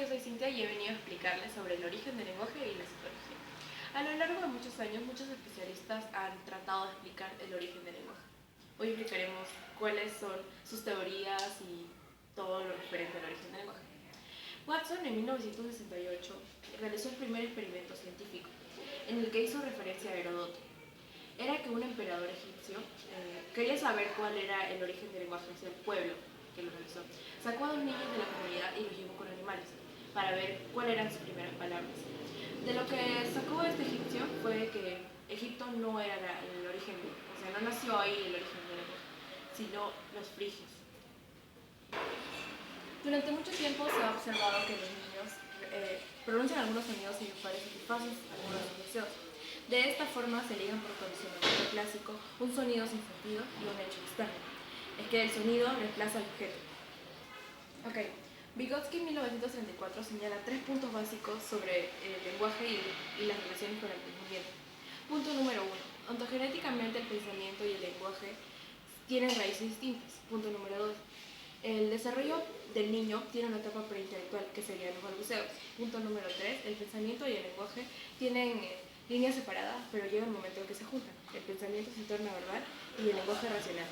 yo soy Cintia y he venido a explicarles sobre el origen del lenguaje y la psicología. A lo largo de muchos años, muchos especialistas han tratado de explicar el origen del lenguaje. Hoy explicaremos cuáles son sus teorías y todo lo referente al origen del lenguaje. Watson, en 1968, realizó el primer experimento científico, en el que hizo referencia a Heródoto. Era que un emperador egipcio quería saber cuál era el origen del lenguaje hacia el pueblo que lo realizó. Sacó a 2 niños de la comunidad y los llevó con animales para ver cuáles eran sus primeras palabras. De lo que sacó este egipcio fue que Egipto no era el origen, o sea, no nació ahí el origen del lenguaje, sino los frigios. Durante mucho tiempo se ha observado que los niños pronuncian algunos sonidos y los padres satisfacen algunos de sus deseos. De esta forma se ligan por condicionamiento clásico un sonido sin sentido y un hecho externo. Es que el sonido reemplaza al objeto. Vygotsky en 1934 señala 3 puntos básicos sobre el lenguaje y las relaciones con el pensamiento. Punto número 1. Ontogenéticamente el pensamiento y el lenguaje tienen raíces distintas. Punto número 2. El desarrollo del niño tiene una etapa preintelectual, que serían los balbuceos. Punto número 3. El pensamiento y el lenguaje tienen líneas separadas, pero llega un momento en que se juntan. El pensamiento se torna verbal y el lenguaje racional.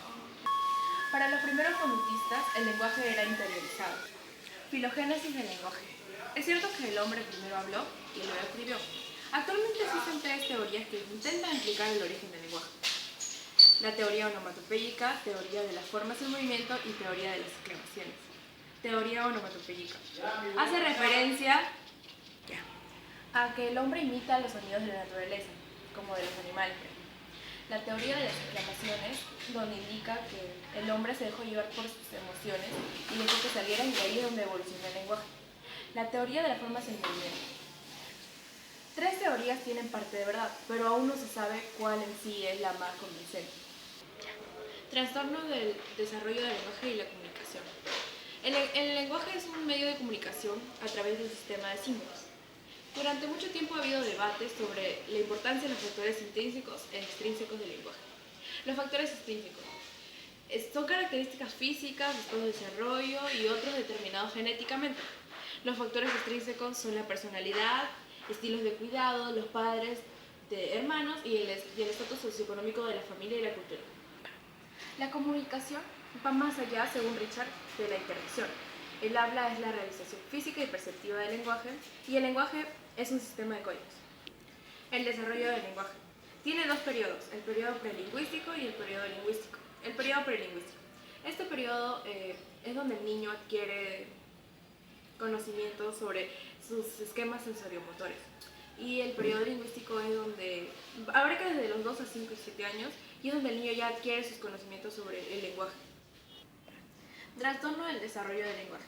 Para los primeros conductistas, el lenguaje era interiorizado. Filogénesis del lenguaje. Es cierto que el hombre primero habló y luego escribió. Actualmente existen 3 teorías que intentan explicar el origen del lenguaje. La teoría onomatopéyica, teoría de las formas en movimiento y teoría de las exclamaciones. Teoría onomatopéyica. Hace referencia a que el hombre imita los sonidos de la naturaleza, como de los animales. La teoría de las exclamaciones, donde indica que el hombre se dejó llevar por sus emociones y dejó que salieran, y ahí es donde evolucionó el lenguaje. La teoría de las formas en movimiento. 3 teorías tienen parte de verdad, pero aún no se sabe cuál en sí es la más convincente. Trastorno del desarrollo del lenguaje y la comunicación. El lenguaje es un medio de comunicación a través del sistema de símbolos. Durante mucho tiempo ha habido debates sobre la importancia de los factores intrínsecos e extrínsecos del lenguaje. Los factores extrínsecos son características físicas, estados de desarrollo y otros determinados genéticamente. Los factores extrínsecos son la personalidad, estilos de cuidado, los padres de hermanos y el estatus socioeconómico de la familia y la cultura. La comunicación va más allá, según Richard, de la interacción. El habla es la realización física y perceptiva del lenguaje, y el lenguaje es un sistema de códigos. El desarrollo del lenguaje tiene 2 periodos, el periodo prelingüístico y el periodo lingüístico. El periodo prelingüístico. Este periodo es donde el niño adquiere conocimiento sobre sus esquemas sensoriomotores. Y el periodo lingüístico es donde abarca desde los 2 a 5 y 7 años, y es donde el niño ya adquiere sus conocimientos sobre el lenguaje. Trastorno del desarrollo del lenguaje.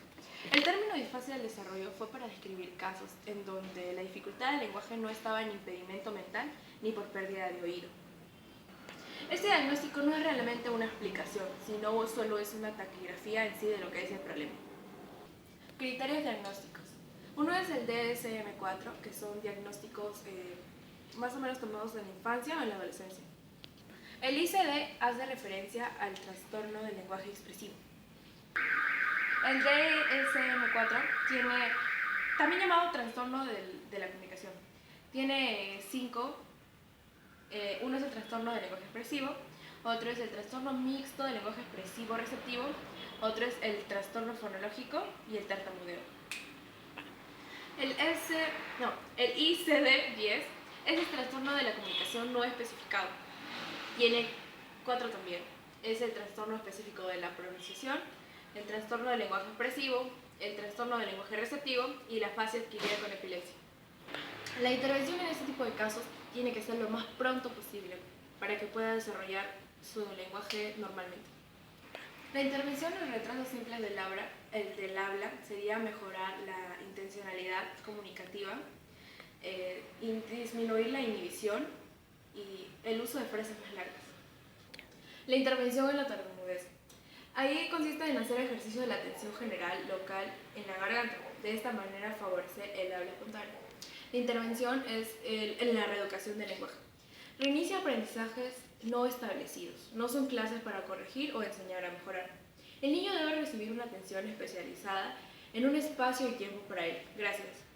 El término disfasia del desarrollo fue para describir casos en donde la dificultad del lenguaje no estaba en impedimento mental ni por pérdida de oído. Este diagnóstico no es realmente una explicación, sino solo es una taquigrafía en sí de lo que es el problema. Criterios diagnósticos. Uno es el DSM-4, que son diagnósticos más o menos tomados en la infancia o en la adolescencia. El ICD hace referencia al trastorno del lenguaje expresivo. El DSM-4 tiene, también llamado trastorno de la comunicación, tiene 5. Uno es el trastorno del lenguaje expresivo, otro es el trastorno mixto del lenguaje expresivo-receptivo, otro es el trastorno fonológico y el tartamudeo. El ICD-10 es el trastorno de la comunicación no especificado. Tiene 4 también. Es el trastorno específico de la pronunciación, el trastorno del lenguaje expresivo, el trastorno del lenguaje receptivo y la fase adquirida con epilepsia. La intervención en este tipo de casos tiene que ser lo más pronto posible para que pueda desarrollar su lenguaje normalmente. La intervención en retrasos simples del habla sería mejorar la intencionalidad comunicativa, disminuir la inhibición y el uso de frases más largas. La intervención en la tartamudez. Ahí consiste en hacer ejercicio de la atención general local en la garganta. De esta manera favorece el habla espontánea. La intervención es en la reeducación del lenguaje. Reinicia aprendizajes no establecidos. No son clases para corregir o enseñar a mejorar. El niño debe recibir una atención especializada en un espacio y tiempo para ello. Gracias.